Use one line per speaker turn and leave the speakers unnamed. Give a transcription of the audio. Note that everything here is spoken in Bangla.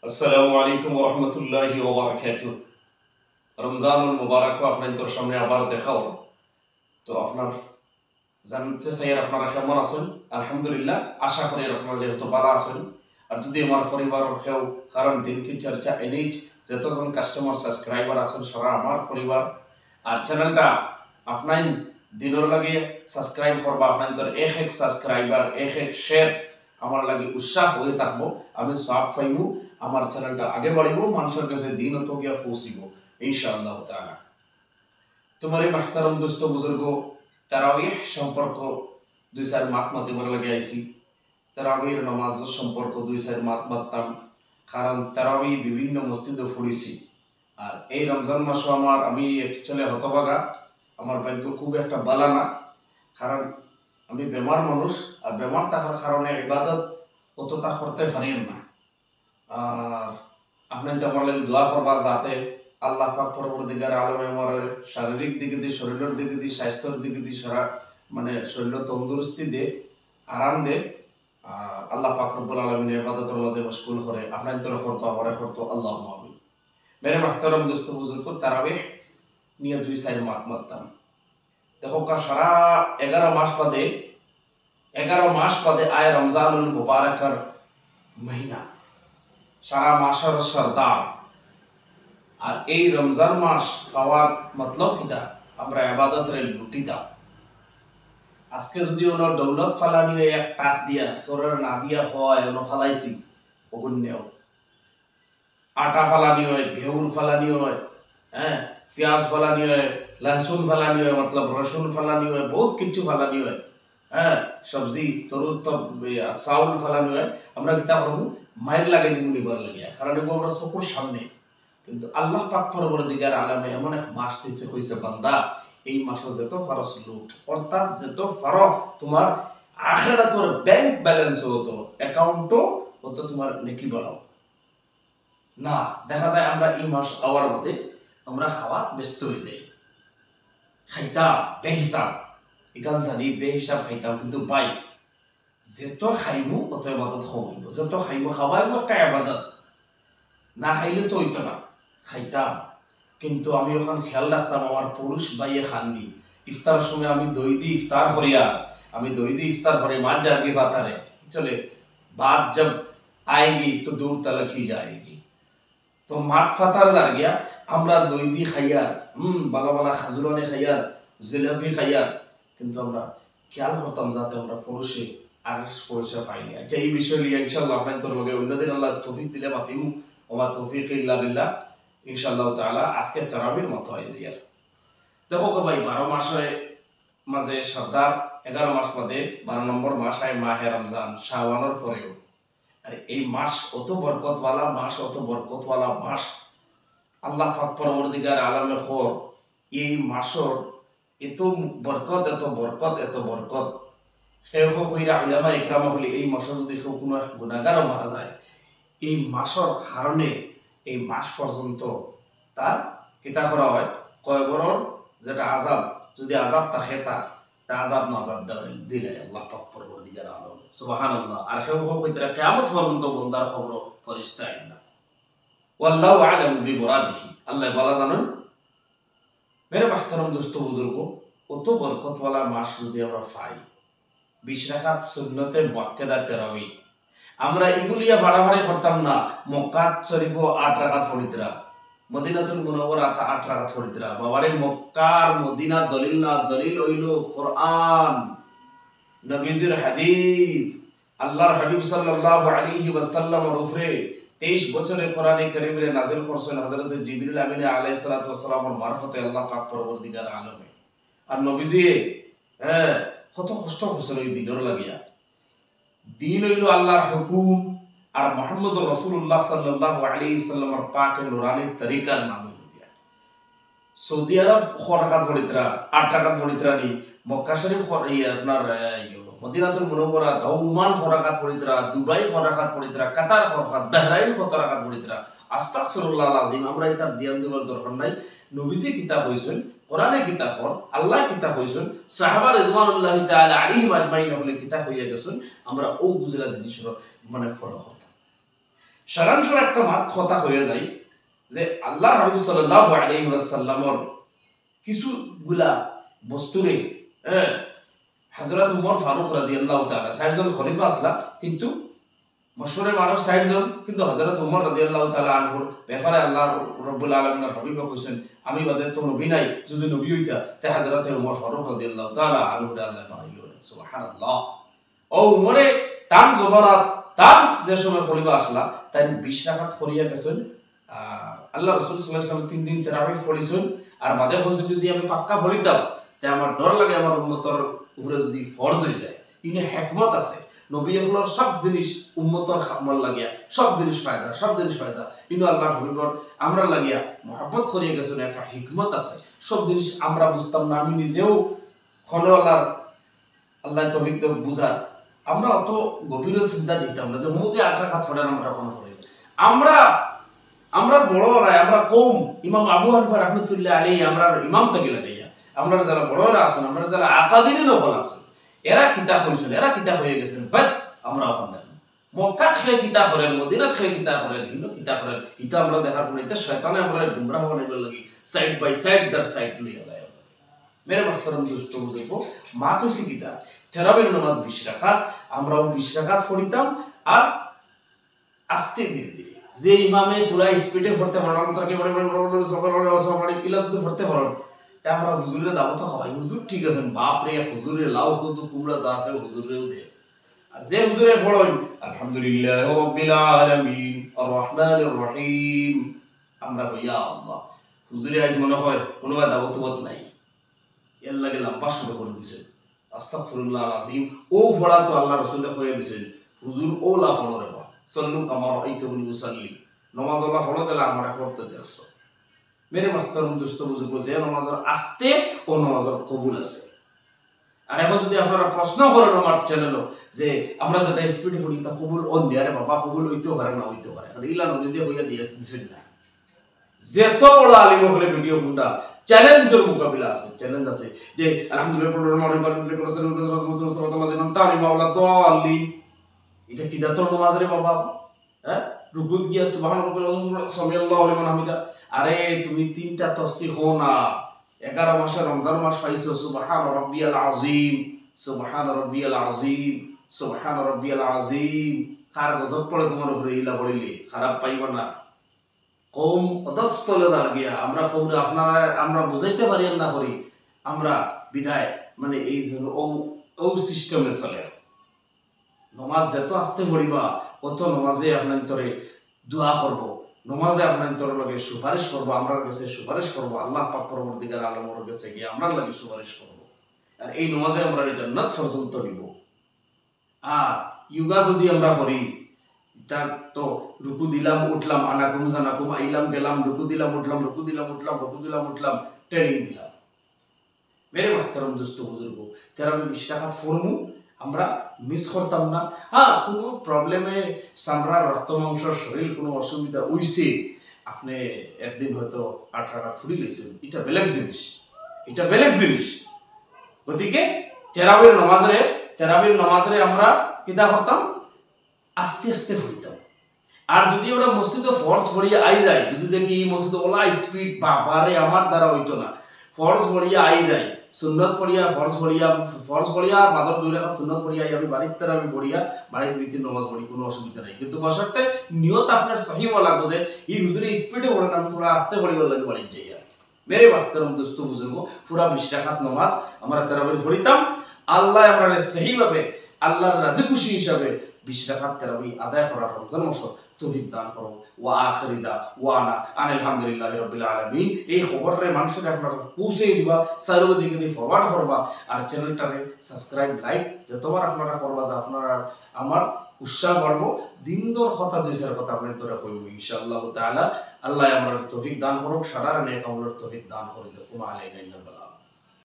আসসালামু আলাইকুম ওয়া রাহমাতুল্লাহি ওয়া বারাকাতুহু। রমজানুল মুবারক আপনাদের সামনে আবার দেখা হলো। তো আপনার জানতে চাই আপনারা কেমন আছেন? আলহামদুলিল্লাহ, আশা করি আপনারা যেহেতু ভালো আছেন। আর যদি আমার পরিবারের কেউ কারণ দিনকি চর্চা এনএইচ যতজন কাস্টমার সাবস্ক্রাইবার আছেন সারা আমার পরিবার আর চ্যানেলটা আপনার দিনের লাগে সাবস্ক্রাইব করবা আপনাদের এক এক সাবস্ক্রাইবার এক এক শেয়ার আমার লাগে উৎসাহ হয়ে থাকবো। আমি সব পাইবো, আমার চ্যানেলটা আগে বাড়িব, মানুষের কাছে দিন তো গিয়া পৌঁছিব ইনশাআল্লাহ তাআলা। তোমার এই মাহতারম দোস্ত বুজুর্গ তারাবিহ সম্পর্ক দুই চার মাত মাতিবার লাগে আইছি। তারাবির নামাজ সম্পর্ক দুই চার মাত মাততাম, কারণ তারাবি বিভিন্ন মসজিদে পড়েছি। আর এই রমজান মাসও আমি অ্যাকচুয়ালি হতভাগা, আমার ভাগ্য খুব একটা বালা না, কারণ আমি বেমার মানুষ। আর বেমার থাকার কারণে ইবাদত অতটা করতে পারি না। আর আপনি তো আমার লাগে দোয়া করবা যাতে আল্লাহ পাক পরবর্তীকার আলমে আমার শারীরিক দিকে দিয়ে, শরীরের দিকে দিয়ে, স্বাস্থ্যের দিকে দিয়ে সারা শরীর তন্দুরস্তি দে, আরাম দে। আল্লাহ পাক রব্বুল আলামিন ইবাদতের মাঝে মশগুল করে আপনার তো করতো আমারে করতো আল্লাহ আমিন। মেরে মাহতারাম দোস্ত বুজুর্গ তারাবিহ নিয়ে দুই চার মাত মারতাম। দেখো সারা 11 মাস বাদে আয় রমজানুল মুবারকের মহিনা, সারা মাসের সর্দার। আর এই রমজান মাস পাওয়ার মতলব কিতা, আমরা ইবাদতের লুটি দাও। আজকে যদি ওনো দৌলত ফালানি এক টাক দিয়া তোর না দিয়া হয় ওনো ফালাইছি অগুণ্যেও, আটা ফালানি হয়, ঘেউর ফালানি হয়, হ্যাঁ পেঁয়াজ ফালানি হয়, লহসুন ফালানি হয়, মতলব রসুন ফালানি হয়, বহুত কিছু ফালানি হয়, হ্যাঁ সবজি তরু চাউল ফালানি হয়। আমরা কিতা করবো মায়ের লাগাই দিব নিবার লাগিয়া, কারণ এগুলো আমরা চকুর সামনে। কিন্তু আল্লাহ পাক পরবর্তীকার আলামে এমন এক মাস দিতে কইছে, বান্দা এই মাসে যত খরচ লুট, অর্থাৎ যত ফারক তোমার আখিরাতের ব্যাংক ব্যালেন্স হতো, অ্যাকাউন্টও হতো তোমার নেকি বাড়াও না। দেখা যায় আমরা এই মাস আওয়ার মধ্যে আমরা খাওয়া ব্যস্ত হয়ে যাই, খাইতাম বেহিসাব, এখান জানি বেহিসাব খাইতাম, কিন্তু পাই যেত খাইমু অত ইবাদত খাওয়াইব, যত খাইমু খাওয়াইব একটা ইবাদত, না খাইলে তো হইতো না, খাইতাম। কিন্তু আমি ওখান খেয়াল রাখতাম আমার পুরুষ ভাইয়ে খাননি ইফতারের সময় আমি দই দিয়ে ইফতার করিয়া, আমি দই দিয়ে ইফতার করে মাছ জারগি পাতারে চলে बात जब आएगी तो दूर तलक ही जाएगी। तो मात फातार जार गया আমরা দই দি খাইয়া বালা বালা খাজুরানি খাইয়া জিলাপি খাইয়া, কিন্তু আমরা খেয়াল করতাম যাতে আমরা পুরুষে আর পয়সা পাইনি। আচ্ছা এই বিষয় নিয়ে ইনশাআল্লাহ আপনাদের লগে অন্যদিন আল্লাহ তৌফিক দিলে মাতিমু, ওমা তৌফিক ইল্লা বিল্লাহ ইনশাআল্লাহ তাআলা। আজকে তারাবির মত হয় জিয়ার। দেখো ভাই 12 মাসে মাঝে সর্দার 11 মাস বাদে 12 নম্বর মাস আয় মাহে রমজান, শাওয়ালের পরেও। আর এই মাস অত বরকতওয়ালা মাস, অত বরকতওয়ালা মাস। আল্লাহ পাক পরবর্তীকার আলমে খোর এই মাসর এত বরকত, এত বরকত, এত বরকত। সেও কইরা উলামা ইকরাম হলি এই মাসে যদি কেউ কোনো গুনাহগারও মারা যায়, এই মাসর কারণে এই মাস পর্যন্ত তার কিতা করা হয়, কয়বরর যেটা আযাব, যদি আযাব থাকে তা আযাব নাজাত দিলে আল্লাহ পাক পরবর্তীকার আলম সুবহানাল্লাহ। আর সেও কইরা কিয়ামত পর্যন্ত বন্দার খবর ফেরেশতা আইন না। ওয়াল্লাহু আ'লামু বিমুরাদিহি, আল্লাহ ভালো জানেন। মেরে মাহতারাম দোস্ত বুজুর্গ, অত বরকতওয়ালা মাস যদি আমরা পাই, 20 রাকাত সুন্নতে মুআক্কাদা তারাবি, আমরা এগুলিয়া বাড়াবাড়ি করতাম না। মক্কা শরীফ 8 রাকাত পড়িতরা, মদিনাতুল মুনাওয়ারা 8 রাকাত পড়িতরা। বাবারে মক্কার মদিনা দলিল না, দলিল হইল কোরআন, নবীজির হাদিস, আল্লাহর হাবিব সাল্লাল্লাহু আলাইহি ওয়াসাল্লামের উপরে 23 বছরে কোরআনে কারীমে নাযিল করছেন হযরত জিবরিল আমিন আলাইহিস সালাতু ওয়াস সালামের মারফতে আল্লাহ পাক পরবর্তীকার আলমে। আর নবীজি কত কষ্ট করছিল এই দিনের লাগিয়া। দিন হইল আল্লাহর হুকুম আর মুহাম্মদুর রাসূলুল্লাহ সাল্লাল্লাহু আলাইহি সাল্লামের পাকের নুরানি তরিকার নামে। সৌদি আরব 4 রাকাত পড়িতরা, 8 রাকাত পড়িতরা নি। মক্কা শরীফ আপনার মদিনাতুল মুনাওয়ারা ওমান 4 রাকাত পড়িতরা, দুবাই 4 রাকাত পড়িতরা, কাতার 4 রাকাত, বাহরাইন 4 রাকাত পড়িতরা। আস্তাগফিরুল্লাহ আযীম, আমরা এটা দিয়াম দিবার দরকার নাই। নবীজি কিতাব হইছেন, কোরআনে কিতাব হন, আল্লাহ কিতাব হইছেন, সাহাবা রিদওয়ানুল্লাহি তাআলা আলাইহিম আজমাইন হলে কিতাব হইয়া গেছেন। আমরা ও বুঝলা জিনিস ফলো করতাম। সারাংশ একটা মাত কথা হয়ে যায় যে আল্লাহ হাবিব সাল্লাল্লাহু আলাইহি ওয়াসাল্লামর কিছুগুলা বস্তুরে হযরত উমর ফারুক রাদিয়াল্লাহু তাআলা 60 জন খলিফা আসলা কিন্তু মশহুরে মানুষ 60 জন কিন্তু হযরত উমর রাদিয়াল্লাহু তাআলা আনহুর ব্যাপারে আল্লাহ রাব্বুল আলামিনের হাবিব কইছেন আমি বাদে তো নবী নাই যদি নবী হইতা তে হযরত উমর ফারুক রাদিয়াল্লাহু তাআলা আনহু আল্লাহ বানাইলো সুবহানাল্লাহ। ও উমরে তাম জবরাত তাম যে সময় খলিফা আসলা তাই 20 রাকাত করিয়া গেছেন আল্লাহ রাসূল সাল্লাল্লাহু আলাইহি ওয়াসাল্লাম 3 দিন তারাবিহ পড়িছেন আর বাদে হইছে যদি আমি পাক্কা পড়িতাম তে আমার ডর লাগে আমার উম্মতর উপরে যদি ফরজ হয়ে যায় ইনে হিকমত আছে নবী হলোর সব জিনিস উম্মতর খামল লাগিয়া সব জিনিস ফায়দা ইনো আল্লাহ হাবিবর আমরা লাগিয়া মোহাব্বত করিয়া গেছেন একটা হিকমত আছে সব জিনিস আমরা বুঝতাম না আমি নিজেও খনওয়ালার আল্লাহ তৌফিক দেব বুঝা আমরা অত গভীর চিন্তা দিতাম না যে মুখে 8 রাকাত পড়েন আমরা কোনো করি আমরা বড়রা আমরা কম ইমাম আবু হানিফা রাহমাতুল্লাহ আলাইহি আমরা ইমাম থেকে লাগাইয়া আমরা যারা বড়রা আছেন আমরা যারা আকাবিরিন লোক আছেন এরা কিতাব হইছেন এরা কিতাব হয়ে গেছেন বাস আমরা ওখানে মক্কা থেকে কিতাব করেন মদিনা থেকে কিতাব করেন কিন্তু কিতাব করেন এটা আমরা দেখার পরে এটা শয়তানে আমরা গুমরাহ বানাইবার লাগি সাইড বাই সাইড দার সাইড লইয়া যায় মেরে মুহতারাম দোস্ত বুঝাইবো মা তো শিকিতা তারাবির নামাজ 20 রাকাত আমরাও 20 রাকাত পড়িতাম আর আস্তে ধীরে ধীরে যে ইমামে পুরা স্পিডে পড়তে পারলাম তাকে সবাই পিলা তো পড়তে পারলাম তা আমরা হুজুরের দাওয়াত খাওয়াই হুজুর ঠিক আছেন বাপ রে হুজুরের লাউ কদু কুমড়া যা আছে হুজুরেও দে আর যে হুজুরে পড়েন আলহামদুলিল্লাহি রাব্বিল আলামিন আর রহমানির রহিম আমরা ইয়া আল্লাহ হুজুরে আজ মনে হয় কোনো দাওয়াত নাই এর লাগে লম্বা শুরু করে দিয়েছেন আস্তাগফিরুল্লাহ আযীম ও পড়া তো আল্লাহ রাসূল কইয়া দিয়েছেন হুজুর ও লা পড়ো রে বা সাল্লু কামা রাআইতুনি উসাল্লি নামাজ আল্লাহ পড়ো তাহলে আমরা পড়তে দেখছো মেরে মুহতারাম দোস্ত বুজুর্গ যে নামাজের আস্তে ও নামাজের কবুল আছে আর এখন যদি আপনারা প্রশ্ন করেন আমার চ্যানেলে যে আমরা যেটা স্পিডে পড়ি তা কবুল অন দিয়ারে বাবা কবুল হইতেও পারে না হইতেও পারে কারণ ইলা নবী যে হইয়া দিয়েছেন না যত বড় আলিম হলে ভিডিও গুন্ডা চ্যালেঞ্জের মোকাবিলা আছে চ্যালেঞ্জ আছে যে আলহামদুলিল্লাহ এটা কি জাতর নামাজ রে বাবা হ্যাঁ রুকুত গিয়া সুবহানাল্লাহ সামিআল্লাহু লিমান হামিদা আরে তুমি তিনটা তাফসীর হও না 11 মাসে রমজান মাস পাইছো সুবহান রাব্বিয়াল আযীম সুবহান রাব্বিয়াল আযীম সুবহান রাব্বিয়াল আযীম কার গজব পড়ে তোমার উপরে ইলা পড়িলে খারাপ পাইবা না কম অদস্তলে দার গিয়া আমরা কমরে আপনারা আমরা বুঝাইতে পারি না করি আমরা বিদায় মানে এই ও সিস্টেমে চলে নামাজ যত আস্তে পড়িবা অত নামাজে আপনার তরে দোয়া করব নামাজে আপনার তরে লগে সুপারিশ করব আমরা কাছে সুপারিশ করব আল্লাহ পাক পরবর্তীকার আলমের কাছে গিয়ে আমরা লাগে সুপারিশ করব আর এই নামাজে আমরা জান্নাত পর্যন্ত দিব আর ইয়োগা যদি আমরা করি তার তো রুকু দিলাম উঠলাম আনাকুম জানাকুম আইলাম গেলাম রুকু দিলাম উঠলাম ট্রেনিং দিলাম মেরে মুহতারাম দোস্ত বুজুর্গ যারা আমি 20 রাকাত পড়মু আমরা মিস করতাম না হ্যাঁ কোনো প্রবলেমে চামড়ার রক্ত মাংসর শরীর কোনো অসুবিধা হইছে আপনি একদিন হয়তো 8 রাকাত ফুড়ি লইছেন এটা বেলেগ জিনিস গতিকে তেরাবির নামাজরে আমরা কিতা করতাম আস্তে আস্তে পড়িতাম আর যদি আমরা মসজিদে ফরজ পড়িয়া আই যায় যদি দেখি মসজিদে ওলা স্পিড বাবারে আমার দ্বারা হইতো না ফরজ পড়িয়া আই যায় সুন্নাত পড়িয়া ফরজ পড়িয়া বাদর 2 রাকাত সুন্নাত পড়িয়া আমি বাড়িতে তারাবি পড়িয়া বাড়িতে ভিতরে নামাজ পড়ি কোনো অসুবিধা নাই কিন্তু বশর্তে নিয়ত আপনার সহি হওয়া লাগবে যে এই হুজুরে স্পিডে পড়ে না আমি থোড়া আস্তে পড়িবার লাগে বাড়িতে যাইয়া মেরে মুহতারাম দোস্ত বুজুর্গ পুরা 20 রাকাত নামাজ আমরা তারাবি পড়িতাম আল্লাহ আমরা সহিভাবে আল্লাহর রাজি খুশি হিসাবে 20 রাকাত তারাবি আদায় করার রমজান মাস তৌফিক দান করো ওয়া আখিরি দাওয়ানা আলহামদুলিল্লাহি রাব্বিল আলামিন এই খবরে মানুষের আপনারা পৌঁছে দিবা সার্বদিকে দি ফরওয়ার্ড করবা আর চ্যানেলটারে সাবস্ক্রাইব লাইক যতবার আপনারা করবা আপনারা আমার উৎসাহ বাড়বো দিনদর কথা দুইসার কথা আপনাদের তোরা কইব ইনশাআল্লাহ তাআলা আল্লাহ আমরা তৌফিক দান করুক সারা নেক আমলের তৌফিক দান করে দেব আলাইনা ইল্লাল্লাহ